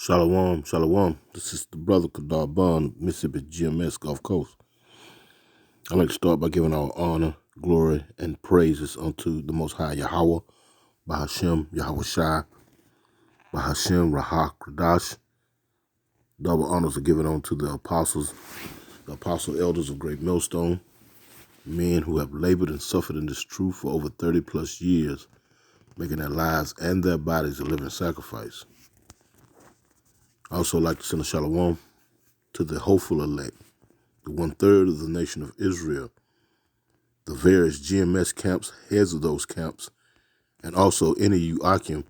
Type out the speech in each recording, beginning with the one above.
Shalom, shalom. This is the brother Kadar Bond, Mississippi GMS Gulf Coast. I'd like to start by giving our honor, glory, and praises unto the Most High Yahweh, Bahashem, Yahweh Shai, Bahashem, Rahak, Kradash. Double honors are given unto the apostles, the apostle elders of Great Millstone, men who have labored and suffered in this truth for over 30 plus years, making their lives and their bodies a living sacrifice. I also like to send a shalom to the hopeful elect, the 1/3 of the nation of Israel, the various GMS camps, heads of those camps, and also any of you Akim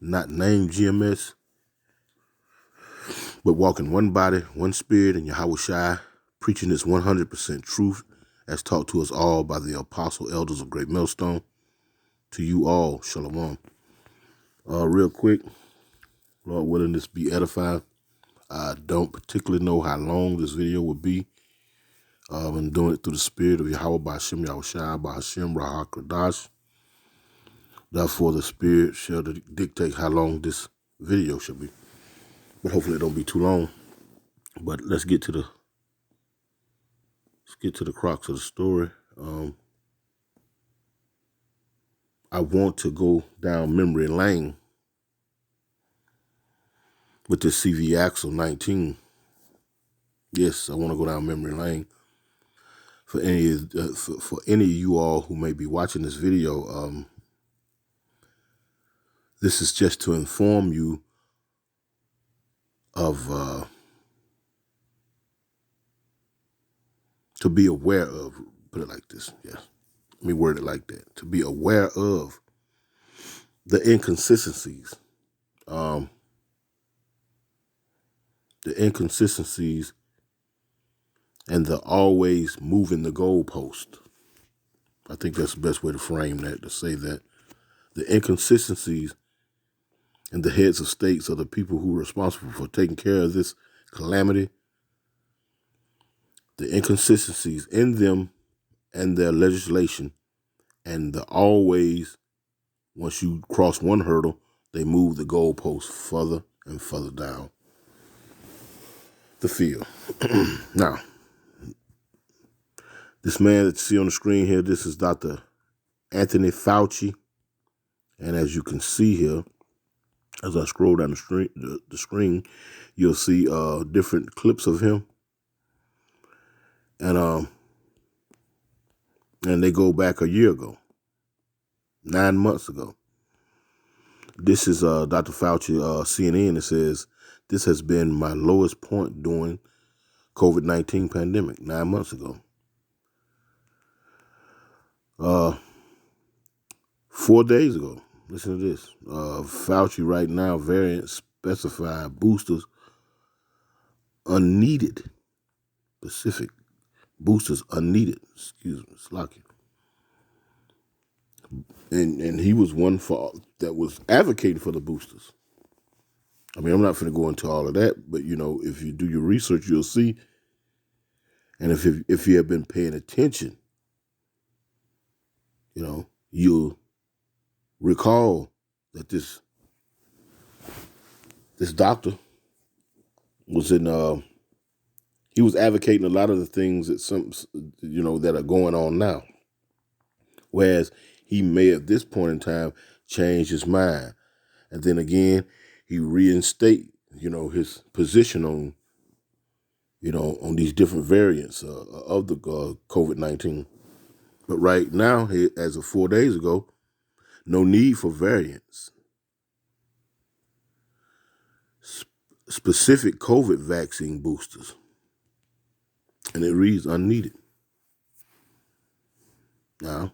not named GMS, but walking one body, one spirit in Yahweh Shai, preaching this 100% truth as taught to us all by the apostle elders of Great Millstone. To you all, shalom. Real quick, Lord willing, this be edified. I don't particularly know how long this video will be. I'm doing it through the spirit of Yahweh Ba'ashem Yahweh Shai Ba'ashem Rahak Kradash. Therefore, the spirit shall dictate how long this video should be. But hopefully it don't be too long. But let's get to the crux of the story. I want to go down memory lane with this CV Axle 19. Yes, I want to go down memory lane. For any of you all who may be watching this video, this is just to inform you of, to be aware of, put it like this, yes. Let me word it like that. To be aware of the inconsistencies. The inconsistencies and the always moving the goalpost. I think that's the best way to frame that, to say that. The inconsistencies and the heads of states are the people who are responsible for taking care of this calamity. The inconsistencies in them and their legislation, and the always, once you cross one hurdle, they move the goalpost further and further down the field. Now, this man that you see on the screen here, this is Dr. Anthony Fauci. And as you can see here, as I scroll down the screen, you'll see different clips of him. And they go back a year ago, 9 months ago. This is Dr. Fauci, CNN. It says, this has been my lowest point during COVID-19 pandemic 9 months ago. 4 days ago, listen to this. Fauci right now, variant specified boosters unneeded. Specific boosters unneeded. Excuse me, slocky. And he was one that was advocating for the boosters. I mean, I'm not going to go into all of that, but you know, if you do your research, you'll see. And if you have been paying attention, you know, you'll recall that this doctor was he was advocating a lot of the things that that are going on now. Whereas he may at this point in time change his mind. And then again, he reinstate, his position on, on these different variants of the COVID-19. But right now, as of 4 days ago, no need for variants. Specific COVID vaccine boosters. And it reads unneeded. Now,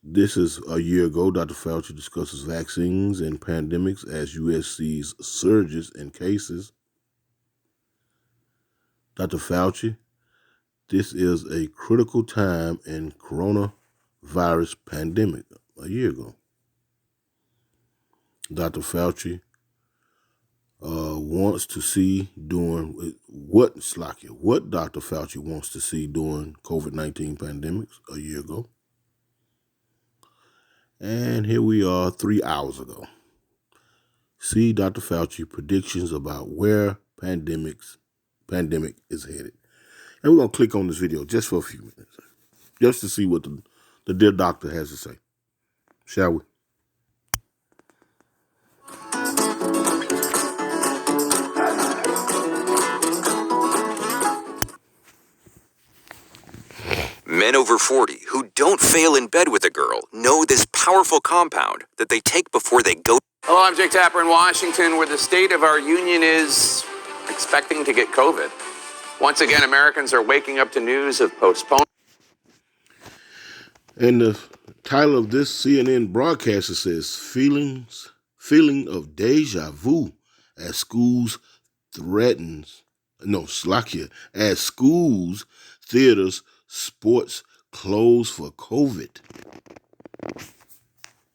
this is a year ago. Dr. Fauci discusses vaccines and pandemics as U.S. sees surges in cases. Dr. Fauci, this is a critical time in coronavirus pandemic a year ago. Dr. Fauci wants to see during what Dr. Fauci wants to see during COVID-19 pandemics a year ago. And here we are 3 hours ago, See Dr. Fauci predictions about where pandemic is headed. And we're going to click on this video just for a few minutes, just to see what the dear doctor has to say. Shall we? Men over 40 who don't fail in bed with a girl know this powerful compound that they take before they go. Hello, I'm Jake Tapper in Washington, where the state of our union is expecting to get COVID. Once again, Americans are waking up to news of postponed. And the title of this CNN broadcaster says, feeling of deja vu as schools as schools, theaters, sports close for COVID.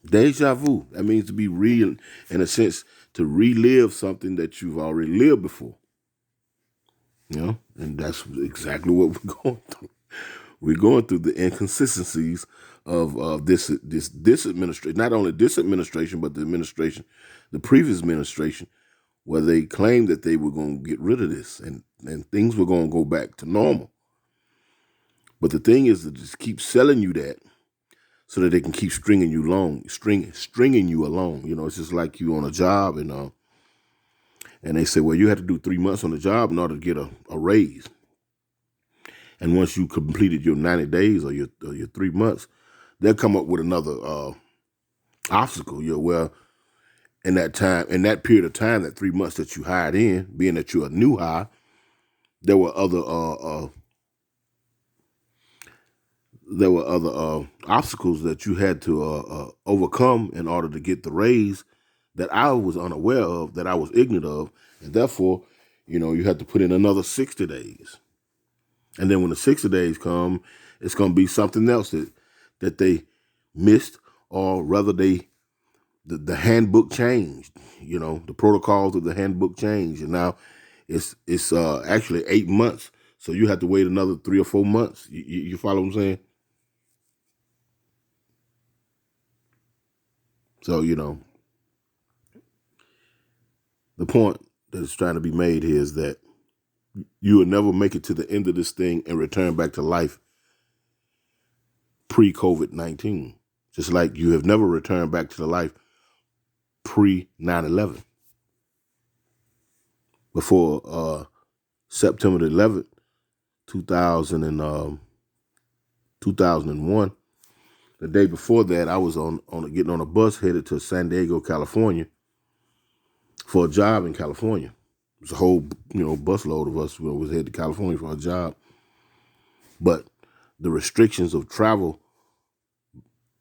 Deja vu. That means to be real, in a sense, to relive something that you've already lived before. You know, and that's exactly what we're going through. We're going through the inconsistencies of this administration, not only this administration, but the previous administration, where they claimed that they were going to get rid of this and things were going to go back to normal. But the thing is to just keep selling you that so that they can keep stringing you along. You know, it's just like you on a job and they say, well, you have to do 3 months on the job in order to get a raise. And once you completed your 90 days or your 3 months, they'll come up with another obstacle. Well, in that period of time, that 3 months that you hired in, being that you're a new hire, there were other obstacles that you had to overcome in order to get the raise that I was unaware of, that I was ignorant of, and therefore, you know, you had to put in another 60 days. And then when the 60 days come, it's going to be something else that they missed, or rather the handbook changed. You know, the protocols of the handbook changed, and now it's actually 8 months. So you have to wait another 3 or 4 months. You follow what I'm saying? So, you know, the point that's trying to be made here is that you will never make it to the end of this thing and return back to life pre-COVID-19, just like you have never returned back to the life pre-9/11. Before September 11th, 2001, the day before that, I was getting on a bus headed to San Diego, California, for a job in California. It was a whole, busload of us was headed to California for a job. But the restrictions of travel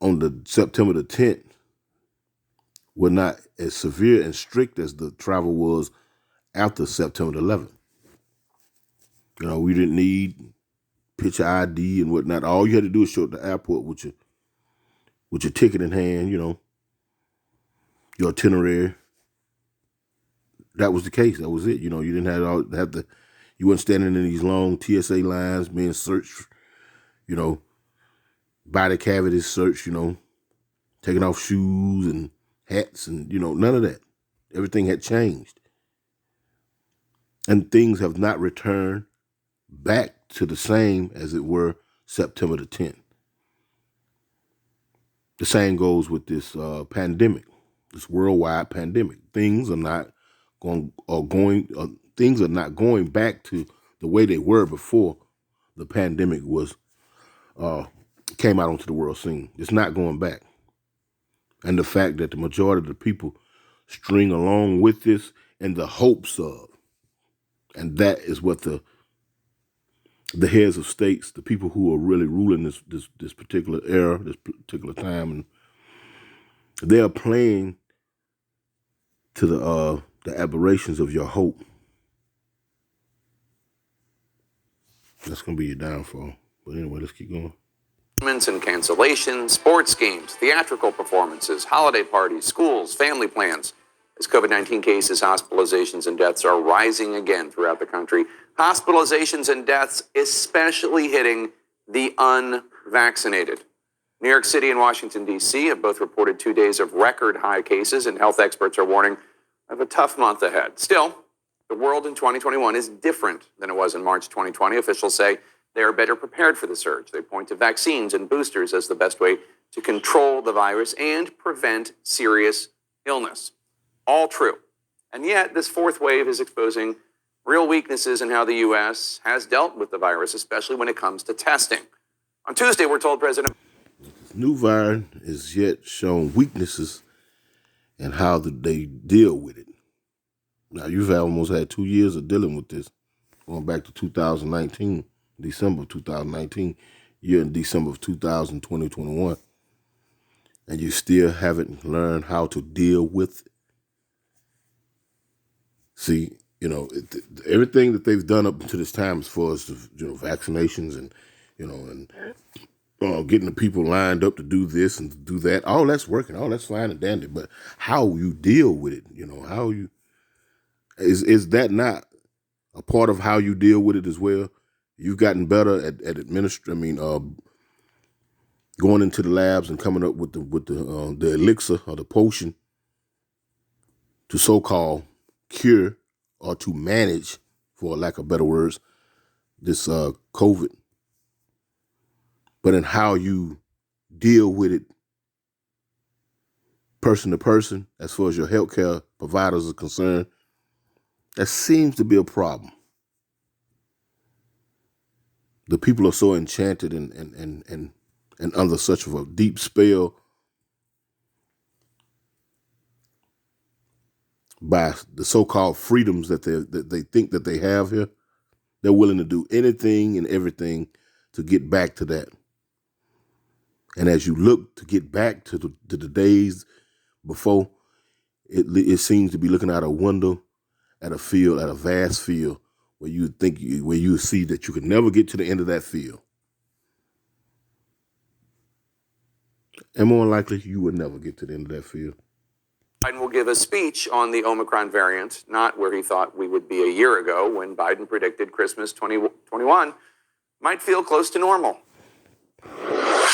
on the September the 10th were not as severe and strict as the travel was after September 11th. You know, we didn't need picture ID and whatnot. All you had to do was show up at the airport with your ticket in hand, your itinerary. That was the case. That was it. You know, you didn't you weren't standing in these long TSA lines being searched, body cavities searched, taking off shoes and hats and, none of that. Everything had changed. And things have not returned back to the same as it were September the 10th. The same goes with this pandemic, this worldwide pandemic. Things are not going back to the way they were before the pandemic came out onto the world scene. It's not going back. And the fact that the majority of the people string along with this in the hopes of, and that is what the heads of states, the people who are really ruling this particular era, this particular time, and they are playing to the aberrations of your hope. That's going to be your downfall. But anyway, let's keep going. And cancellations, sports games, theatrical performances, holiday parties, schools, family plans. As COVID-19 cases, hospitalizations, and deaths are rising again throughout the country. Hospitalizations and deaths especially hitting the unvaccinated. New York City and Washington, D.C. have both reported 2 days of record high cases, and health experts are warning have a tough month ahead. Still, the world in 2021 is different than it was in March 2020. Officials say they are better prepared for the surge. They point to vaccines and boosters as the best way to control the virus and prevent serious illness. All true. And yet, this fourth wave is exposing real weaknesses in how the U.S. has dealt with the virus, especially when it comes to testing. On Tuesday, we're told President... This new variant is yet shown weaknesses in how they deal with it. Now, you've almost had 2 years of dealing with this, going back to 2019, December of 2019, year in December of 2021, and you still haven't learned how to deal with it. See, everything that they've done up to this time as far as, vaccinations and, getting the people lined up to do this and to do that, all that's working, all that's fine and dandy. But how you deal with it, how you, is that not a part of how you deal with it as well? You've gotten better at going into the labs and coming up with the elixir or the potion to so-called cure or to manage, for lack of better words, this COVID. But in how you deal with it person to person, as far as your healthcare providers are concerned, that seems to be a problem. The people are so enchanted and under such of a deep spell by the so-called freedoms that they think that they have here. They're willing to do anything and everything to get back to that. And as you look to get back to the days before, it seems to be looking out a window at a field, at a vast field, where you see that you could never get to the end of that field. And more likely, you would never get to the end of that field. Biden will give a speech on the Omicron variant, not where he thought we would be a year ago when Biden predicted Christmas 2021 might feel close to normal.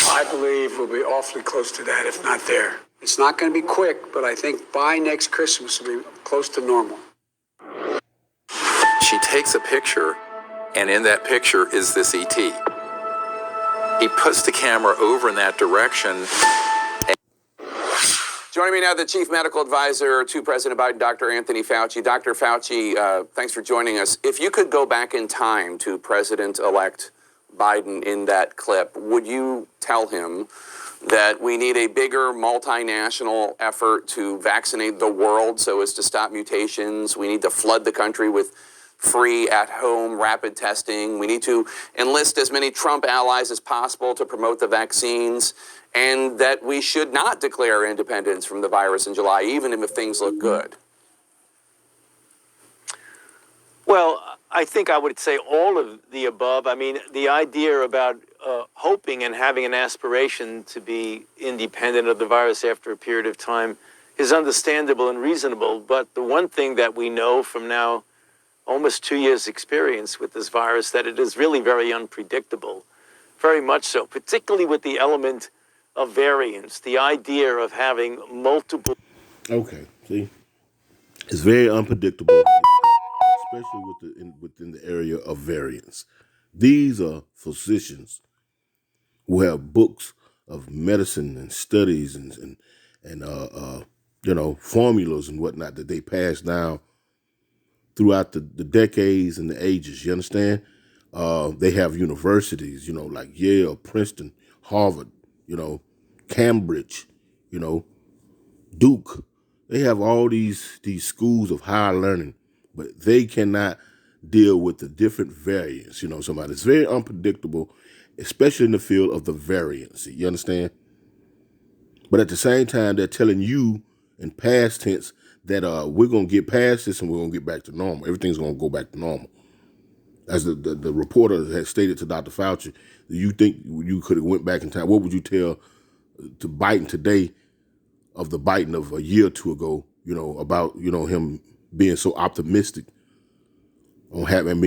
I believe we'll be awfully close to that, if not there. It's not going to be quick, but I think by next Christmas we'll be close to normal. She takes a picture, and in that picture is this ET. He puts the camera over in that direction. Joining me now, the Chief Medical Advisor to President Biden, Dr. Anthony Fauci. Dr. Fauci, thanks for joining us. If you could go back in time to President-elect Biden in that clip, would you tell him that we need a bigger multinational effort to vaccinate the world so as to stop mutations? We need to flood the country with free at-home rapid testing. We need to enlist as many Trump allies as possible to promote the vaccines, and that we should not declare independence from the virus in July, even if things look good. Well, I think I would say all of the above. I mean, the idea about hoping and having an aspiration to be independent of the virus after a period of time is understandable and reasonable. But the one thing that we know from now almost 2 years' experience with this virus, that it is really very unpredictable, very much so, particularly with the element of variance, the idea of having multiple... Okay, see? It's very unpredictable, especially within the area of variance. These are physicians who have books of medicine and studies and formulas and whatnot that they pass down throughout the decades and the ages. You understand? They have universities, like Yale, Princeton, Harvard, Cambridge, Duke. They have all these schools of higher learning, but they cannot deal with the different variants. It's very unpredictable, especially in the field of the variance. You understand? But at the same time, they're telling you in past tense that we're going to get past this and we're going to get back to normal. Everything's going to go back to normal. As the reporter had stated to Dr. Fauci, you think you could have went back in time. What would you tell to Biden today of the Biden of a year or two ago, about, him being so optimistic on having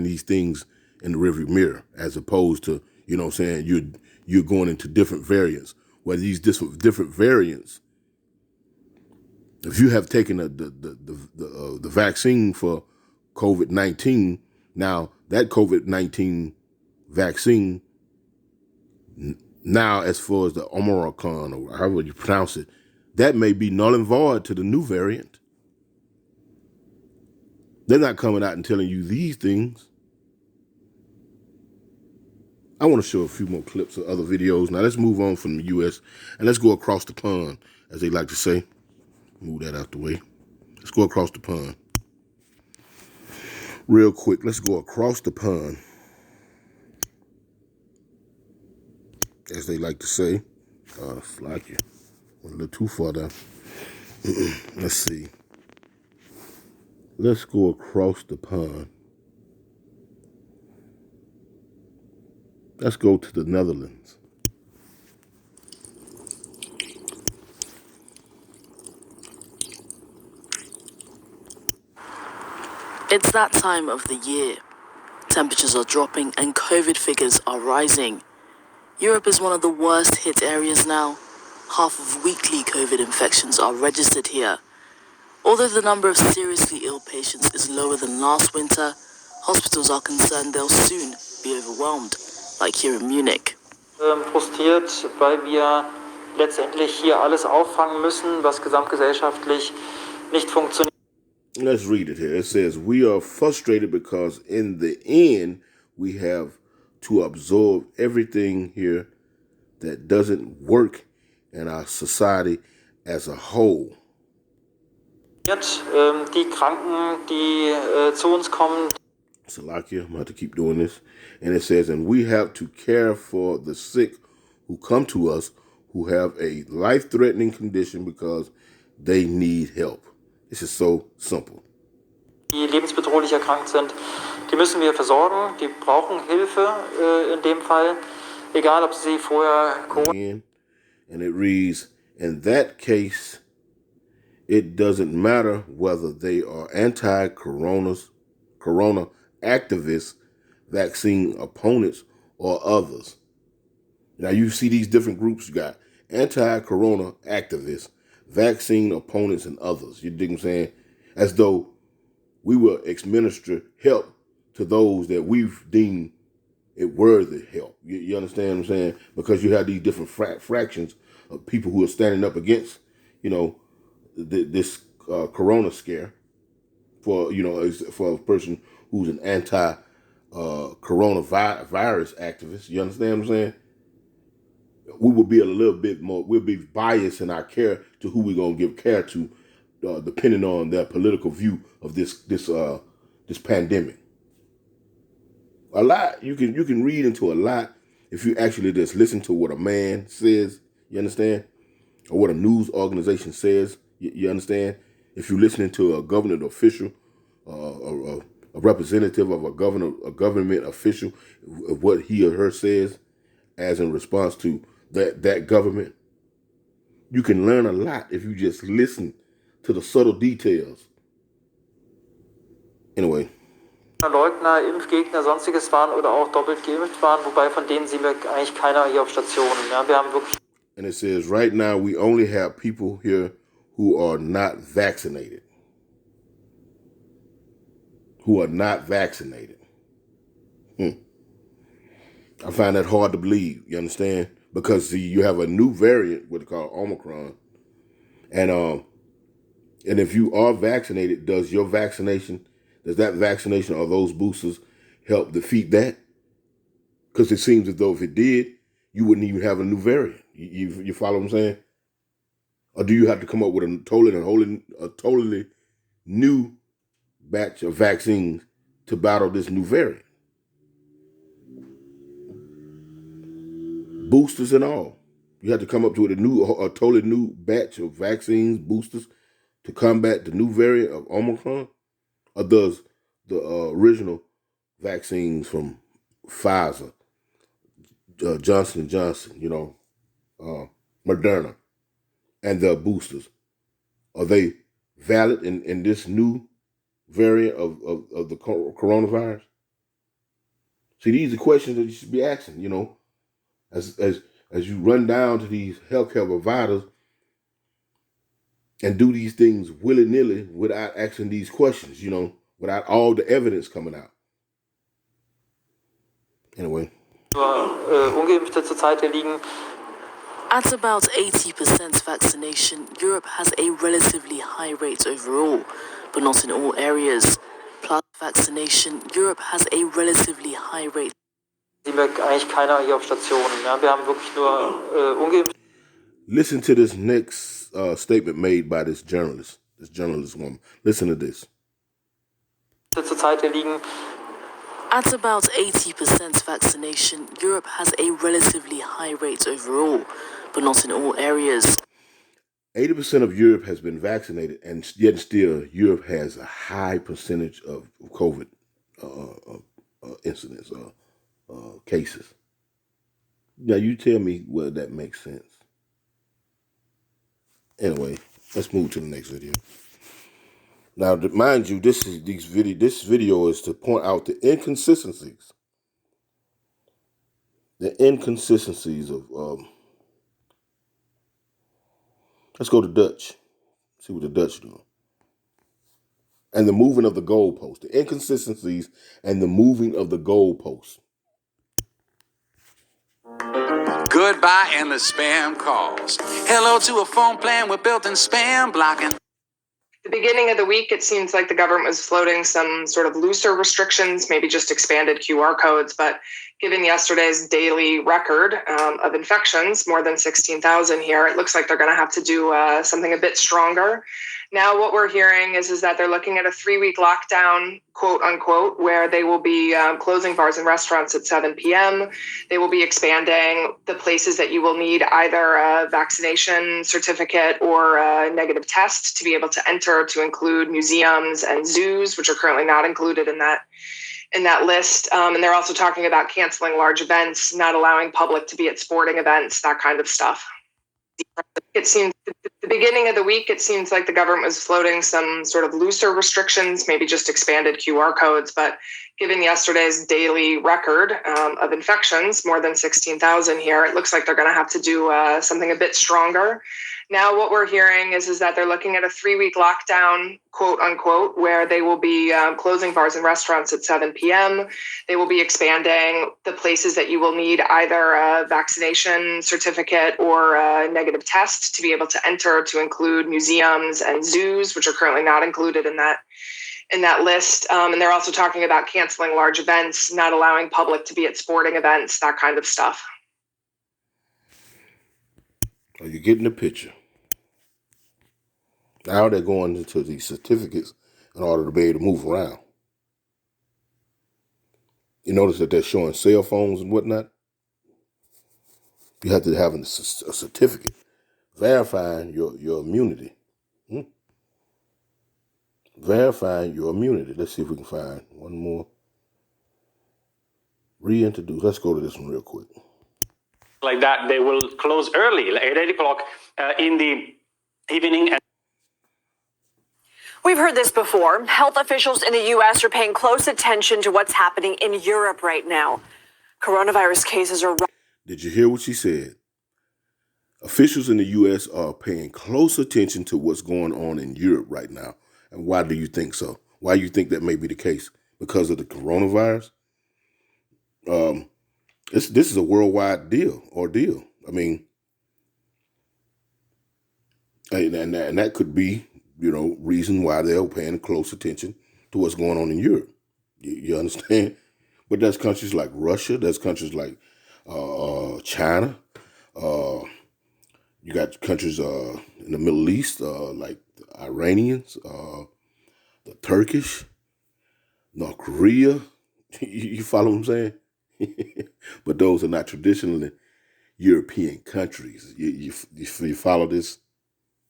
these things in the rearview mirror, as opposed to, you're going into different variants, where these different variants If you have taken the vaccine for COVID-19, now that COVID-19 vaccine, now as far as the Omicron or however you pronounce it, that may be null and void to the new variant. They're not coming out and telling you these things. I want to show a few more clips of other videos. Now let's move on from the U.S. and let's go across the pond, as they like to say. Move that out the way. Let's go across the pond. Real quick, let's go across the pond, as they like to say. Slack you. Went a little too far down. Let's see. Let's go across the pond. Let's go to the Netherlands. It's that time of the year. Temperatures are dropping and COVID figures are rising. Europe is one of the worst hit areas now. Half of weekly COVID infections are registered here. Although the number of seriously ill patients is lower than last winter, hospitals are concerned they'll soon be overwhelmed, like here in Munich. Frustriert, weil wir letztendlich hier alles auffangen müssen, was gesamtgesellschaftlich nicht funktioniert. Let's read it here. It says, we are frustrated because in the end, we have to absorb everything here that doesn't work in our society as a whole. Die Kranken, die zu uns kommen. Salakia, I'm going to have to keep doing this. And it says, and we have to care for the sick who come to us who have a life-threatening condition because they need help. This is so simple. Die lebensbedrohlich erkrankt sind, die müssen wir versorgen, die brauchen Hilfe in dem Fall, egal ob sie vorher... And it reads, in that case, it doesn't matter whether they are anti-corona activists, vaccine opponents, or others. Now you see these different groups. You got anti-corona activists, vaccine opponents, and others. You dig what I'm saying? As though we will administer help to those that we've deemed it worthy help. You understand what I'm saying? Because you have these different fractions of people who are standing up against, this corona scare for, for a person who's an anti-coronavirus activist. You understand what I'm saying? We will be a little bit more, we'll be biased in our care to who we're going to give care to, depending on their political view of this pandemic. A lot, you can read into a lot if you actually just listen to what a man says, you understand? Or what a news organization says, you understand? If you're listening to a government official, a representative of a government official, what he or her says as in response to that government, you can learn a lot if you just listen to the subtle details. Anyway. Leugner, Impfgegner, sonstiges waren oder auch doppelt geimpft waren, wobei von denen sehen wir eigentlich keiner hier auf Stationen. Ja, wir haben wirklich. And it says right now we only have people here who are not vaccinated. Who are not vaccinated. I find that hard to believe, you understand? Because you have a new variant, what they call Omicron. And if you are vaccinated, does that vaccination or those boosters help defeat that? Because it seems as though if it did, you wouldn't even have a new variant. You follow what I'm saying? Or do you have to come up with a totally new batch of vaccines to battle this new variant? Boosters and all. You have to come up with a totally new batch of vaccines, boosters, to combat the new variant of Omicron? Or does the original vaccines from Pfizer, Johnson & Johnson, Moderna, and the boosters, are they valid in this new variant of the coronavirus? See, these are questions that you should be asking, as you run down to these healthcare providers and do these things willy-nilly without asking these questions, without all the evidence coming out. Anyway. Ungeimpfte zurzeit liegen. At about 80% vaccination, Europe has a relatively high rate overall, but not in all areas. Plus vaccination, Europe has a relatively high rate. Sehen wir eigentlich keiner hier auf Stationen. Ja, wir haben wirklich nur ungeimpfte. Listen to this next statement made by this journalist woman. Listen to this. Zurzeit liegen. At about 80% vaccination, Europe has a relatively high rate overall, but not in all areas. 80% of Europe has been vaccinated, and yet still Europe has a high percentage of COVID incidents, cases. Now you tell me whether that makes sense. Anyway, let's move to the next video. Now, mind you, this video is to point out the inconsistencies. The inconsistencies of let's go to Dutch. See what the Dutch do. And the moving of the goalpost. The inconsistencies and the moving of the goalpost. Goodbye and the spam calls. Hello to a phone plan with built-in spam blocking. The beginning of the week, it seems like the government was floating some sort of looser restrictions, maybe just expanded QR codes. But given yesterday's daily record of infections, more than 16,000 here, it looks like they're going to have to do something a bit stronger. Now, what we're hearing is that they're looking at a 3-week lockdown, quote unquote, where they will be closing bars and restaurants at 7 p.m. They will be expanding the places that you will need either a vaccination certificate or a negative test to be able to enter, to include museums and zoos, which are currently not included in that list. And they're also talking about canceling large events, not allowing public to be at sporting events, that kind of stuff. It seems the beginning of the week, it seems like the government was floating some sort of looser restrictions, maybe just expanded QR codes. But given yesterday's daily record of infections, more than 16,000 here, it looks like they're going to have to do something a bit stronger. Now, what we're hearing is that they're looking at a 3-week lockdown, quote unquote, where they will be closing bars and restaurants at 7 p.m. They will be expanding the places that you will need either a vaccination certificate or a negative test to be able to enter, to include museums and zoos, which are currently not included in that list. And they're also talking about canceling large events, not allowing public to be at sporting events, that kind of stuff. Are you getting the picture? Now they're going into these certificates in order to be able to move around. You notice that they're showing cell phones and whatnot. You have to have a certificate verifying your immunity. Verifying your immunity. Let's see if we can find one more. Reintroduce. Let's go to this one real quick. Like that, they will close early, at 8 o'clock in the evening. We've heard this before. Health officials in the U.S. are paying close attention to what's happening in Europe right now. Coronavirus cases are... Did you hear what she said? Officials in the U.S. are paying close attention to what's going on in Europe right now. And why do you think so? Why do you think that may be the case? Because of the coronavirus? This is a worldwide ordeal. I mean, and that could be, reason why they're paying close attention to what's going on in Europe. You understand? But there's countries like Russia. There's countries like China. You got countries in the Middle East, like the Iranians, the Turkish, North Korea. You follow what I'm saying? But those are not traditionally European countries. You follow this?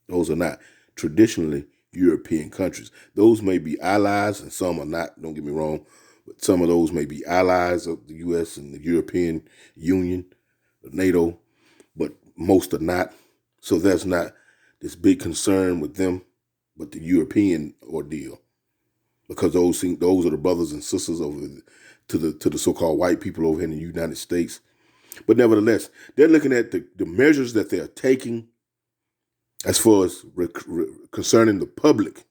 Those are not traditionally European countries. Those may be allies and some are not, don't get me wrong, but some of those may be allies of the U.S. and the European Union, NATO, but most are not. So there's not this big concern with them, but the European ordeal. Because those are the brothers and sisters over to the so-called white people over here in the United States. But nevertheless, they're looking at the measures that they're taking as far as concerning the public.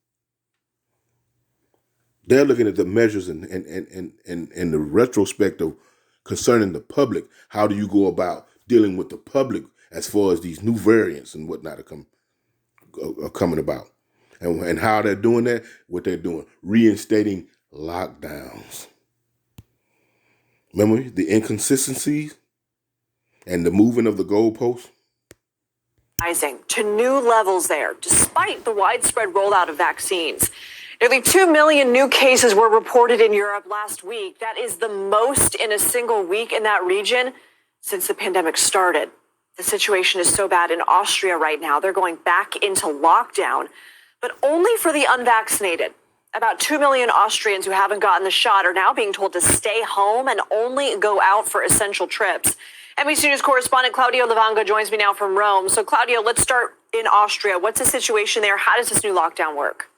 They're looking at the measures and the retrospect of concerning the public. How do you go about dealing with the public as far as these new variants and whatnot are coming about? And how they're doing that, what they're doing, reinstating lockdowns. Remember the inconsistencies and the moving of the goalposts? Rising to new levels there, despite the widespread rollout of vaccines. Nearly 2 million new cases were reported in Europe last week. That is the most in a single week in that region since the pandemic started. The situation is so bad in Austria right now, they're going back into lockdown, but only for the unvaccinated. About 2 million Austrians who haven't gotten the shot are now being told to stay home and only go out for essential trips. NBC News correspondent Claudio Livanga joins me now from Rome. So, Claudio, let's start in Austria. What's the situation there? How does this new lockdown work?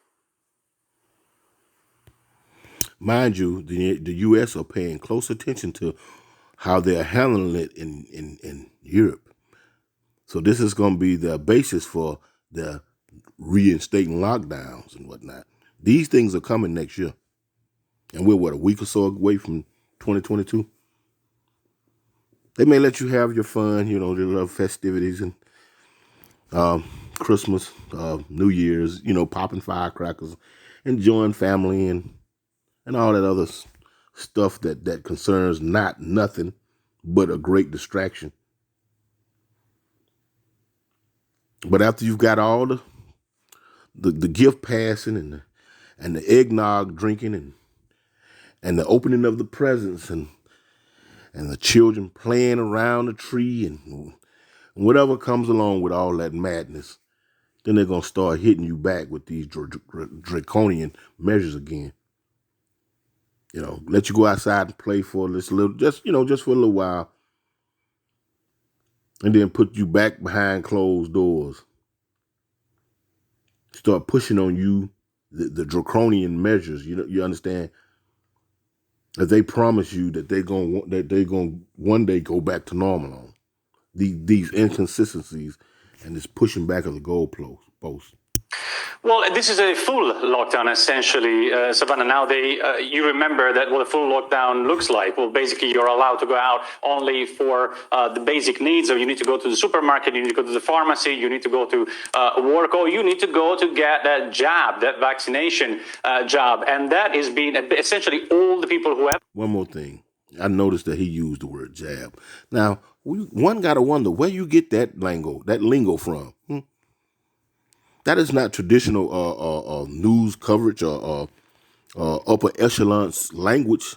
Mind you, the U.S. are paying close attention to how they're handling it in Europe. So this is going to be the basis for the reinstating lockdowns and whatnot. These things are coming next year. And we're, a week or so away from 2022? They may let you have your fun, they love festivities and Christmas, New Year's, popping firecrackers, enjoying family and all that other stuff that concerns nothing but a great distraction. But after you've got all the gift passing and the eggnog drinking and the opening of the presents and the children playing around the tree and whatever comes along with all that madness, then they're going to start hitting you back with these draconian measures again. Let you go outside and play for just for a little while, and then put you back behind closed doors. Start pushing on you the draconian measures. You understand? That they promise you that they're going one day go back to normal on these inconsistencies and this pushing back of the goalpost. Well, this is a full lockdown, essentially, Savannah. Now, you remember that what a full lockdown looks like. Well, basically, you're allowed to go out only for the basic needs. So you need to go to the supermarket, you need to go to the pharmacy, you need to go to work, or you need to go to get that jab, that vaccination job. And that is being essentially all the people who have... One more thing. I noticed that he used the word jab. Now, one got to wonder where you get that lingo from. That is not traditional news coverage or upper echelon language.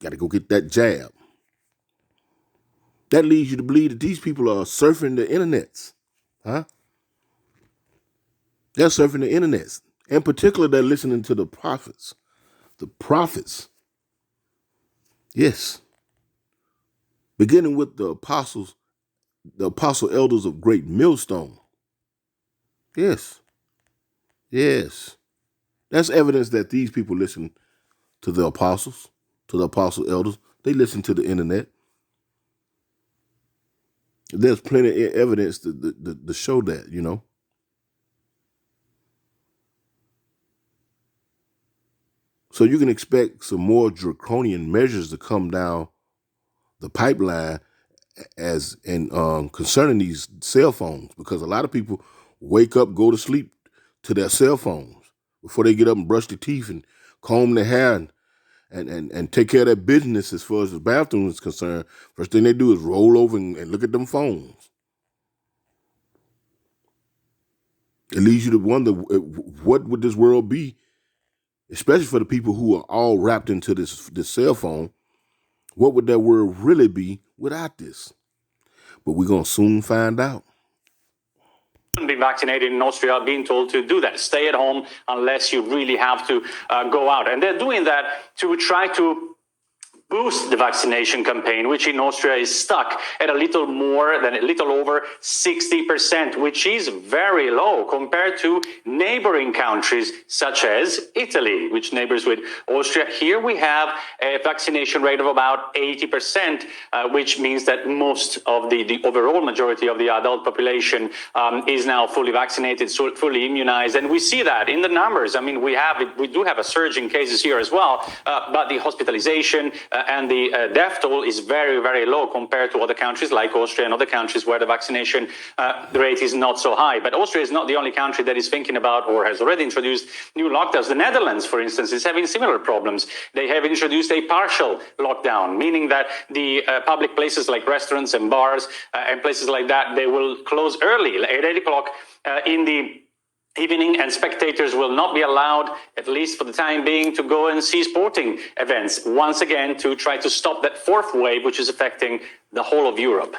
Got to go get that jab. That leads you to believe that these people are surfing the internets. Huh? They're surfing the internets. In particular, they're listening to the prophets. The prophets. Yes. Beginning with the apostle elders of Great Millstone. Yes. Yes. That's evidence that these people listen to the apostles, to the apostle elders. They listen to the internet. There's plenty of evidence to show that, So you can expect some more draconian measures to come down the pipeline as in concerning these cell phones, because a lot of people wake up, go to sleep to their cell phones before they get up and brush their teeth and comb their hair and take care of their business as far as the bathroom is concerned. First thing they do is roll over and look at them phones. It leads you to wonder, what would this world be, especially for the people who are all wrapped into this cell phone. What would that world really be without this? But we're going to soon find out. Be vaccinated in Austria are being told to do that. Stay at home unless you really have to go out. And they're doing that to try to boost the vaccination campaign, which in Austria is stuck at a little over 60%, which is very low compared to neighboring countries such as Italy, which neighbors with Austria. Here we have a vaccination rate of about 80%, which means that most of the overall majority of the adult population is now fully vaccinated, fully immunized. And we see that in the numbers. I mean, we do have a surge in cases here as well, but the hospitalization and the death toll is very, very low compared to other countries like Austria and other countries where the vaccination rate is not so high. But Austria is not the only country that is thinking about or has already introduced new lockdowns. The Netherlands, for instance, is having similar problems. They have introduced a partial lockdown, meaning that the public places like restaurants and bars and places like that, they will close early at 8 o'clock in the evening, and spectators will not be allowed, at least for the time being, to go and see sporting events, once again to try to stop that fourth wave, which is affecting the whole of Europe.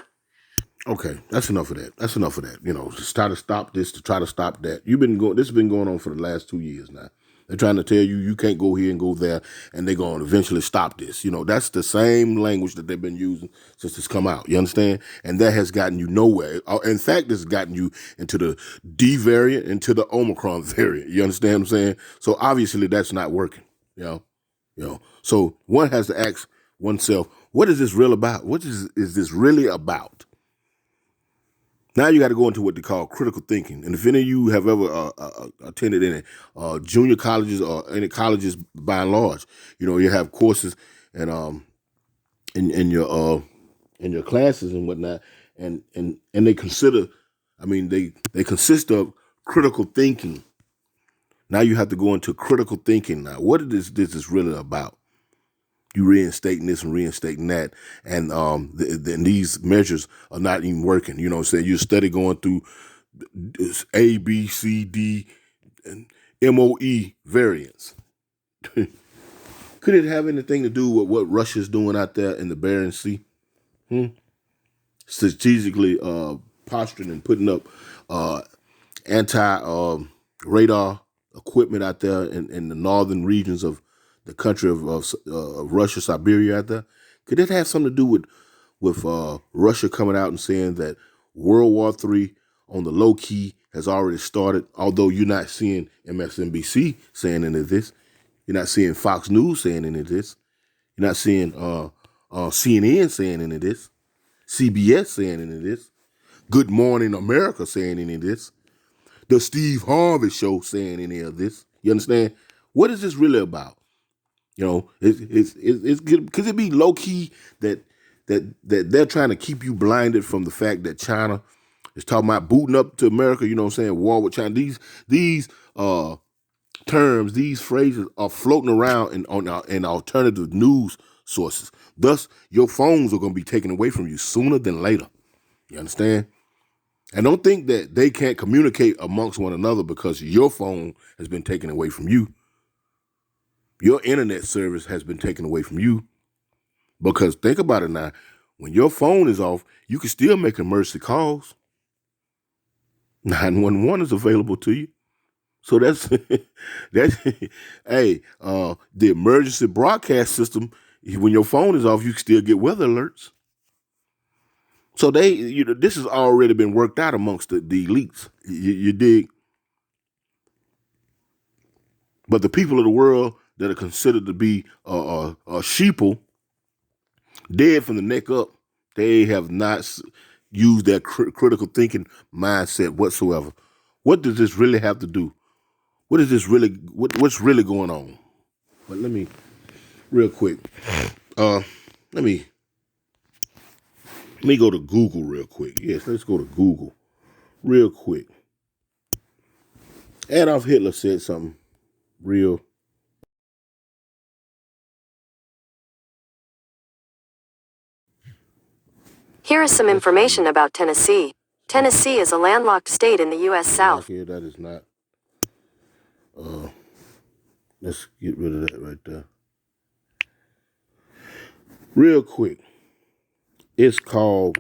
Okay, that's enough of that. That's enough of that. You know, just try to stop this, to try to stop that. This has been going on for the last 2 years now. They're trying to tell you, you can't go here and go there, and they're going to eventually stop this. You know, that's the same language that they've been using since it's come out. You understand? And that has gotten you nowhere. In fact, this has gotten you into the D variant, into the Omicron variant. You understand what I'm saying? So obviously that's not working. You know. So one has to ask oneself, what is this real about? What is this really about? Now you got to go into what they call critical thinking. And if any of you have ever attended any junior colleges or any colleges by and large, you know, you have courses and in your classes and whatnot, and they consider, I mean, they consist of critical thinking. Now you have to go into critical thinking. Now, what is this really about? You reinstating this and reinstating that, and these measures are not even working. You know what I'm saying? You study going through A, B, C, D, and MOE variants. Could it have anything to do with what Russia's doing out there in the Barents Sea? Strategically posturing and putting up anti-radar equipment out there in the northern regions of the country of Russia, Siberia out there. Could it have something to do with Russia coming out and saying that World War III on the low key has already started, although you're not seeing MSNBC saying any of this. You're not seeing Fox News saying any of this. You're not seeing CNN saying any of this. CBS saying any of this. Good Morning America saying any of this. The Steve Harvey Show saying any of this. You understand? What is this really about? You know, it's could it be low key that they're trying to keep you blinded from the fact that China is talking about booting up to America? You know what I'm saying? War with China. These terms, these phrases are floating around in alternative news sources. Thus, your phones are going to be taken away from you sooner than later. You understand? And don't think that they can't communicate amongst one another because your phone has been taken away from you. Your internet service has been taken away from you, because think about it now. When your phone is off, you can still make emergency calls. 911 is available to you. So that's hey, the emergency broadcast system, when your phone is off, you can still get weather alerts. So this has already been worked out amongst the elites. You dig? But the people of the world that are considered to be sheeple, dead from the neck up, they have not used that critical thinking mindset whatsoever. What does this really have to do? What is this really? What's really going on? But let me, real quick, let me go to Google real quick. Yes, let's go to Google real quick. Adolf Hitler said something real. Here is some information about Tennessee. Tennessee is a landlocked state in the U.S. South. Here, that is not. Let's get rid of that right there. Real quick. It's called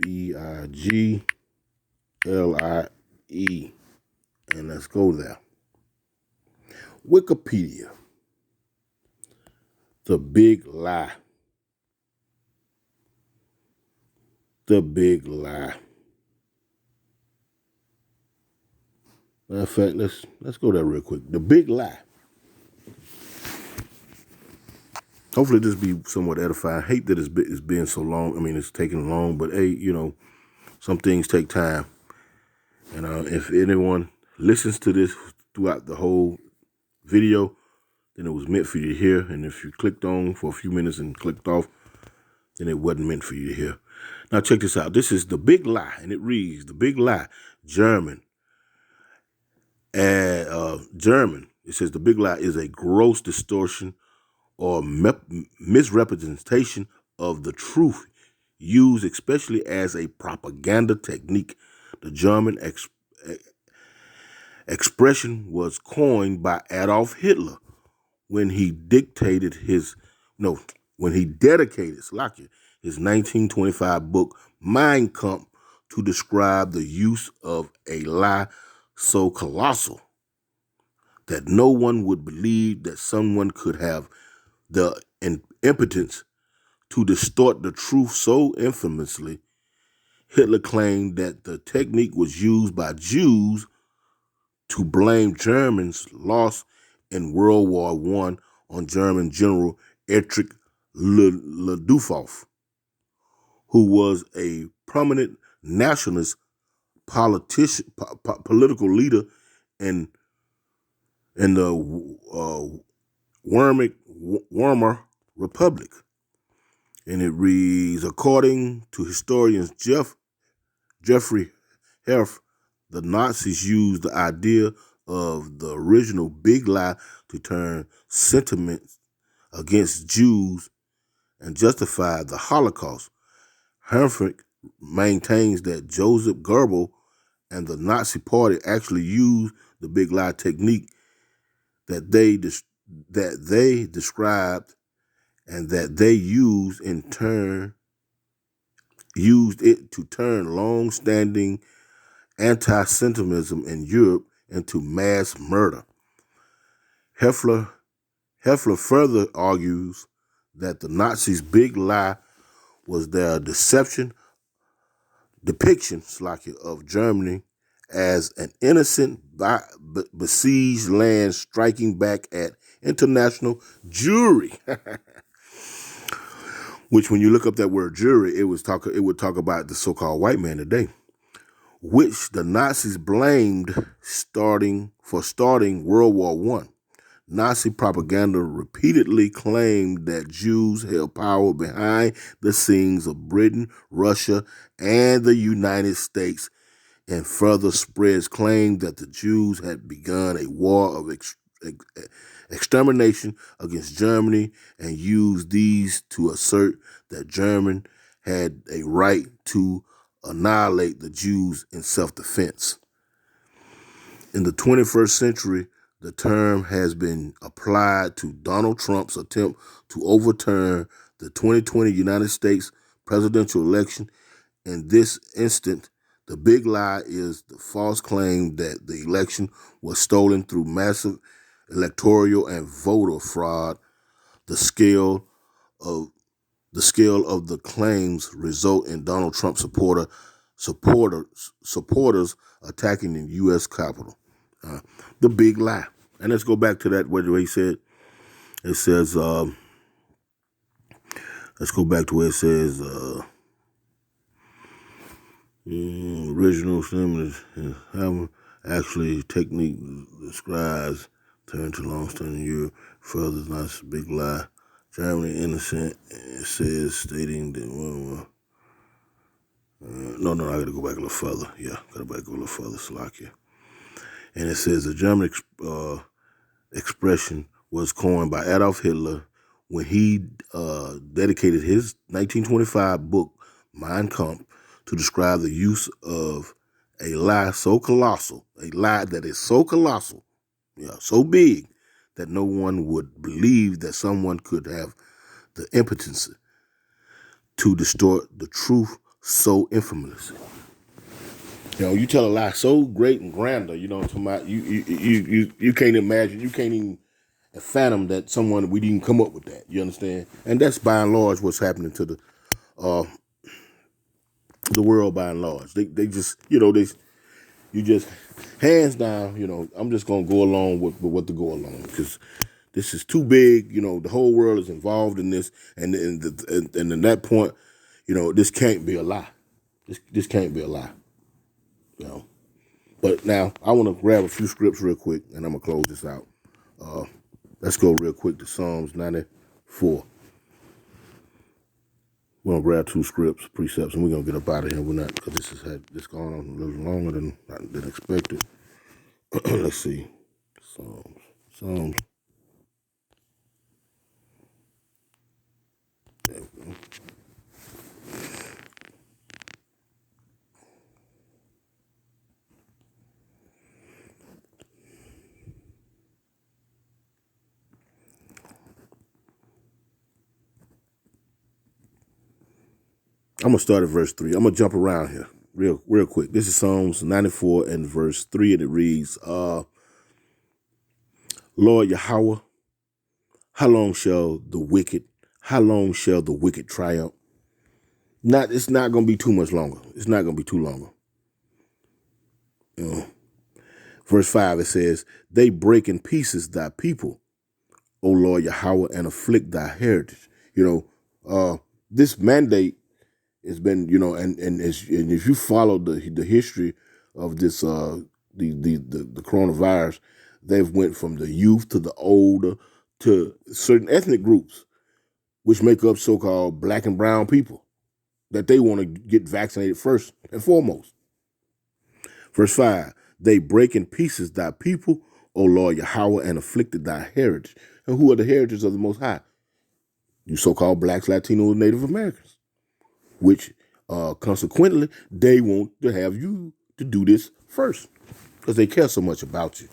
BIGLIE. And let's go there. Wikipedia. The big lie. The big lie. Matter of fact, let's go there real quick. The big lie. Hopefully this be somewhat edifying. I hate that it's been so long. I mean, it's taking long, but hey, some things take time. And if anyone listens to this throughout the whole video, then it was meant for you to hear. And if you clicked on for a few minutes and clicked off, then it wasn't meant for you to hear. Now check this out. This is The Big Lie, and it reads, The Big Lie, German. German, it says the big lie is a gross distortion or misrepresentation of the truth used especially as a propaganda technique. The German expression was coined by Adolf Hitler when he dedicated his 1925 book Mein Kampf to describe the use of a lie so colossal that no one would believe that someone could have the impotence to distort the truth so infamously. Hitler claimed that the technique was used by Jews to blame Germans' loss in World War I on German General Erich Ludendorff, who was a prominent nationalist political leader in the Weimar Republic. And it reads, according to historians Jeffrey Herf, the Nazis used the idea of the original big lie to turn sentiments against Jews and justify the Holocaust. Herf maintains that Joseph Goebbels and the Nazi Party actually used the big lie technique that they described and that they used it to turn long-standing anti-Semitism in Europe into mass murder. Hefler further argues that the Nazis' big lie was their depiction of Germany as an innocent besieged land striking back at international Jewry. Which, when you look up that word Jewry, it would talk about the so-called white man today, which the Nazis blamed for starting World War I. Nazi propaganda repeatedly claimed that Jews held power behind the scenes of Britain, Russia, and the United States, and further spreads claimed that the Jews had begun a war of extermination against Germany and used these to assert that Germany had a right to annihilate the Jews in self-defense. In the 21st century, the term has been applied to Donald Trump's attempt to overturn the 2020 United States presidential election. In this instant, the big lie is the false claim that the election was stolen through massive electoral and voter fraud. The scale of the claims result in Donald Trump supporters attacking the U.S. Capitol. The big lie. And let's go back to that where he said, it says, let's go back to where it says, original stimulus have actually technique describes turn to long-standing Europe. Further, not a big lie. Germany innocent, it says, stating that, no, I got to go back a little further. Yeah, got to back a little further, Slovakia. And it says the German expression was coined by Adolf Hitler when he dedicated his 1925 book, Mein Kampf, to describe the use of a lie so colossal, a lie that is so colossal, so big, that no one would believe that someone could have the impotence to distort the truth so infamously. You tell a lie so great and grander, you can't imagine, you can't even fathom that someone we didn't come up with that. You understand? And that's by and large what's happening to the the world by and large. They just, you just hands down, I'm just gonna go along with what to go along because this is too big. The whole world is involved in this, and in that point, this can't be a lie. This can't be a lie. But now I want to grab a few scripts real quick, and I'm gonna close this out. Let's go real quick to Psalms 94. We're gonna grab two scripts, precepts, and we're gonna get up out of here. We're not because this has had this going on a little longer than expected. Let's see, Psalms. There we go. I'm gonna start at verse 3. I'm gonna jump around here real quick. This is Psalms 94 and verse 3, and it reads, Lord Yahweh, how long shall the wicked triumph? It's not gonna be too much longer. It's not gonna be too longer. Verse 5, it says, they break in pieces thy people, O Lord Yahweh, and afflict thy heritage. This mandate has been, and if you follow the history of this, the coronavirus, they've went from the youth to the older to certain ethnic groups, which make up so-called black and brown people, that they want to get vaccinated first and foremost. Verse 5, they break in pieces thy people, O Lord Yahweh, and afflicted thy heritage. And who are the heritage of the Most High? You so-called blacks, Latinos, and Native Americans, which consequently, they want to have you to do this first because they care so much about you.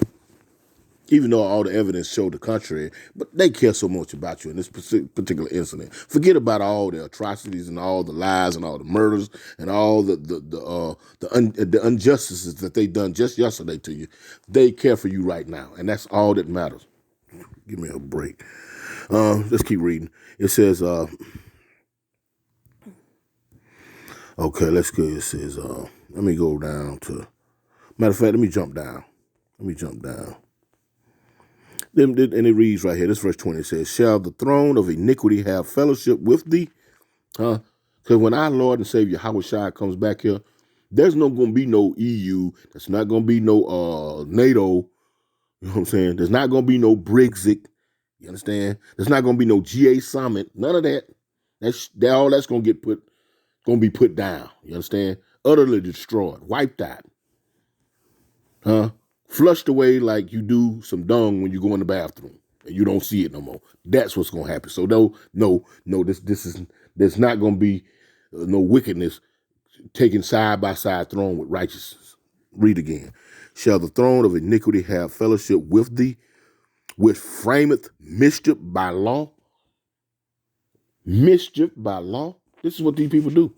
Even though all the evidence showed the contrary, but they care so much about you in this particular incident. Forget about all the atrocities and all the lies and all the murders and all the injustices that they done just yesterday to you. They care for you right now, and that's all that matters. Give me a break. Let's keep reading. It says, okay, let's go. It says, let me go down to, matter of fact, let me jump down. And it reads right here, this verse 20 says, shall the throne of iniquity have fellowship with thee? Because when our Lord and Savior Yahushua comes back here, there's not going to be no EU. There's not going to be no NATO. You know what I'm saying? There's not going to be no Brexit. You understand? There's not going to be no GA summit. None of that. All that's going to be put down. You understand? Utterly destroyed, wiped out. Flushed away like you do some dung when you go in the bathroom and you don't see it no more. That's what's going to happen. So there's not going to be no wickedness taken side by side throne with righteousness. Read again. Shall the throne of iniquity have fellowship with thee, which frameth mischief by law? Mischief by law? This is what these people do.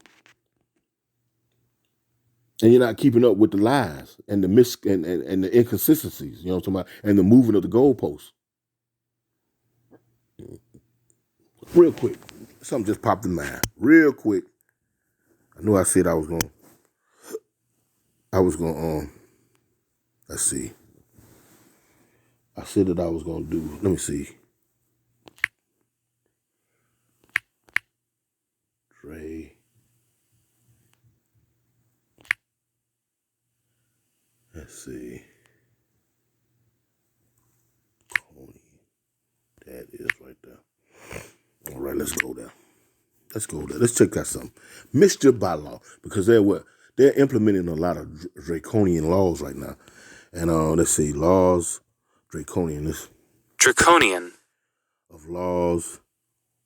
And you're not keeping up with the lies and the and the inconsistencies, you know what I'm talking about, and the moving of the goalposts. Real quick, something just popped in mind. Real quick, I knew I said I was going. Let's see. I said that I was going to do. Let me see. Dre. Let's see. Coney. That is right there. All right, let's go there. Let's check out something. Mischief by law, because they're implementing a lot of draconian laws right now. And let's see, laws, draconian of laws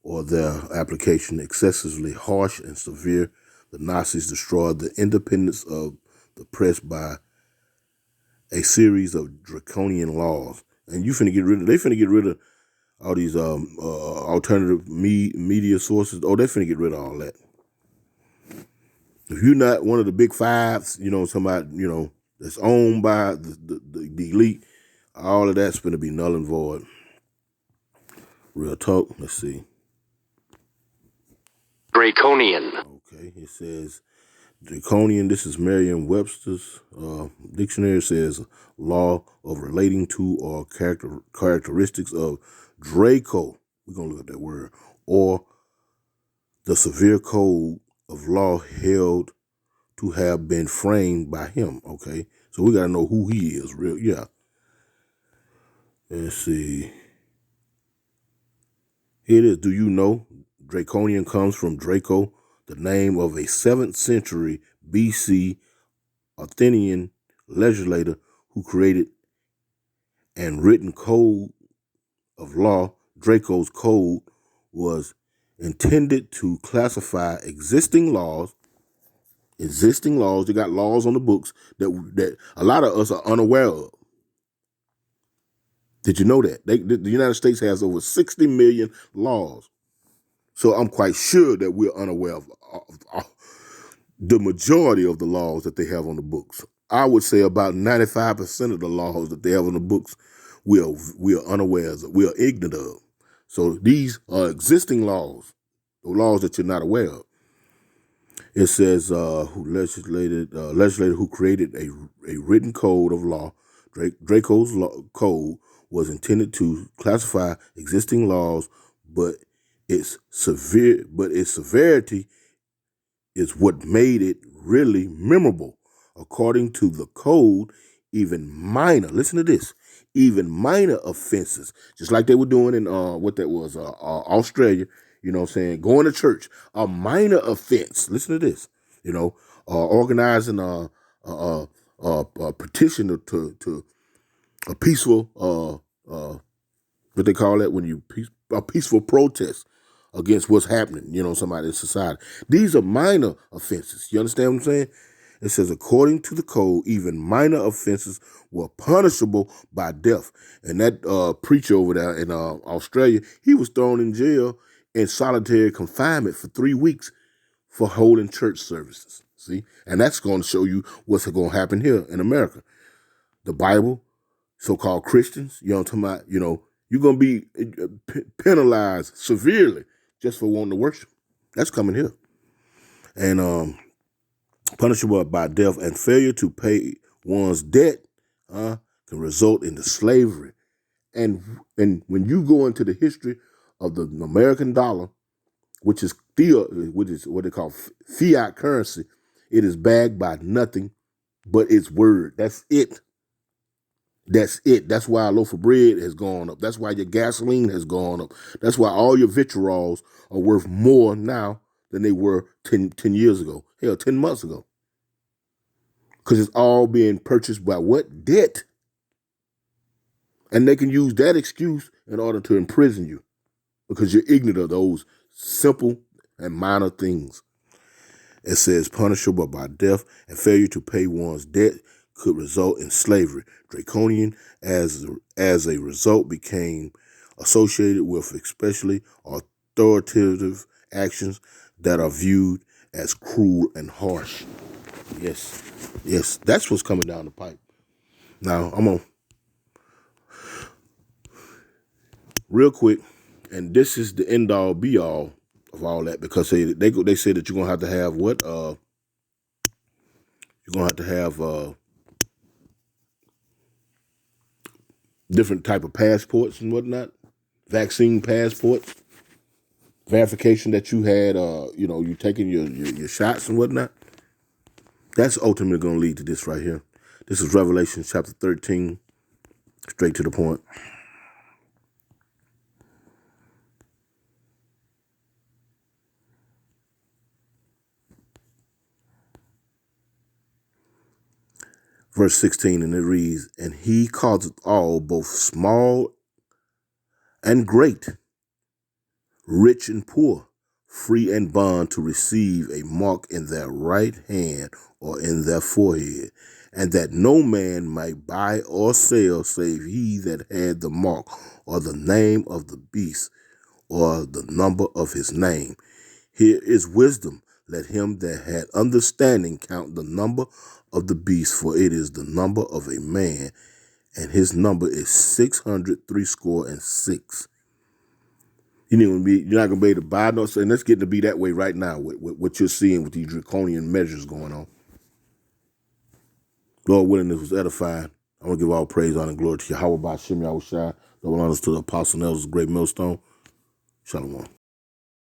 or their application excessively harsh and severe. The Nazis destroyed the independence of the press by a series of draconian laws. And they finna get rid of all these alternative media sources. Oh, they're finna get rid of all that. If you're not one of the big fives, somebody, that's owned by the elite, all of that's going to be null and void. Real talk. Let's see. Draconian. Okay. It says Draconian, this is Merriam-Webster's dictionary, says law of relating to or characteristics of Draco. We're going to look at that word. Or the severe code of law held to have been framed by him. Okay, so we got to know who he is. Real, yeah. Let's see. Here it is. Do you know Draconian comes from Draco, the name of a 7th century BC Athenian legislator who created and written code of law. Draco's code was intended to classify existing laws. They got laws on the books that a lot of us are unaware of. Did you know that? The United States has over 60 million laws. So I'm quite sure that we're unaware of the majority of the laws that they have on the books. I would say about 95% of the laws that they have on the books we are unaware of, we are ignorant of. So these are existing laws, the laws that you're not aware of. It says legislator who created a written code of law. Draco's code was intended to classify existing laws, but its severity is what made it really memorable. According to the code, even minor, listen to this, even minor offenses, just like they were doing in Australia, you know what I'm saying, going to church, a minor offense. Listen to this, organizing a petition to a peaceful, what they call that when a peaceful protest against what's happening, somebody's society. These are minor offenses. You understand what I'm saying? It says, according to the code, even minor offenses were punishable by death. And that preacher over there in Australia, he was thrown in jail in solitary confinement for 3 weeks for holding church services. See? And that's going to show you what's going to happen here in America. The Bible, so-called Christians, you know what I'm talking about, you're going to be penalized severely just for wanting to worship. That's coming here. And punishable by death, and failure to pay one's debt can result into slavery. And when you go into the history of the American dollar, which is what they call fiat currency, it is backed by nothing but its word. That's it. That's it. That's why a loaf of bread has gone up. That's why your gasoline has gone up. That's why all your vitriols are worth more now than they were 10 years ago. Hell, 10 months ago. Because it's all being purchased by what? Debt. And they can use that excuse in order to imprison you because you're ignorant of those simple and minor things. It says punishable by death, and failure to pay one's debt could result in slavery. Draconian, as a result, became associated with especially authoritative actions that are viewed as cruel and harsh. Yes, that's what's coming down the pipe. Now, I'm going to, real quick, and this is the end all be all of all that, because they say that you're going to have to have what? You're going to have different type of passports and whatnot, vaccine passports, verification that you had, you taking your shots and whatnot. That's ultimately going to lead to this right here. This is Revelation chapter 13, straight to the point. Verse 16, and it reads, and he causeth all, both small and great, rich and poor, free and bond, to receive a mark in their right hand or in their forehead, and that no man might buy or sell save he that had the mark, or the name of the beast, or the number of his name. Here is wisdom. Let him that had understanding count the number of the beast, for it is the number of a man, and his number is 666. You're not gonna be able to buy no. And it's getting to be that way right now with what you're seeing with these draconian measures going on. Lord willing, this was edifying. I want to give all praise, honor, and glory to Yahweh by Shem Yahushua. Double honors to the apostle and elders, great millstone. Shalom.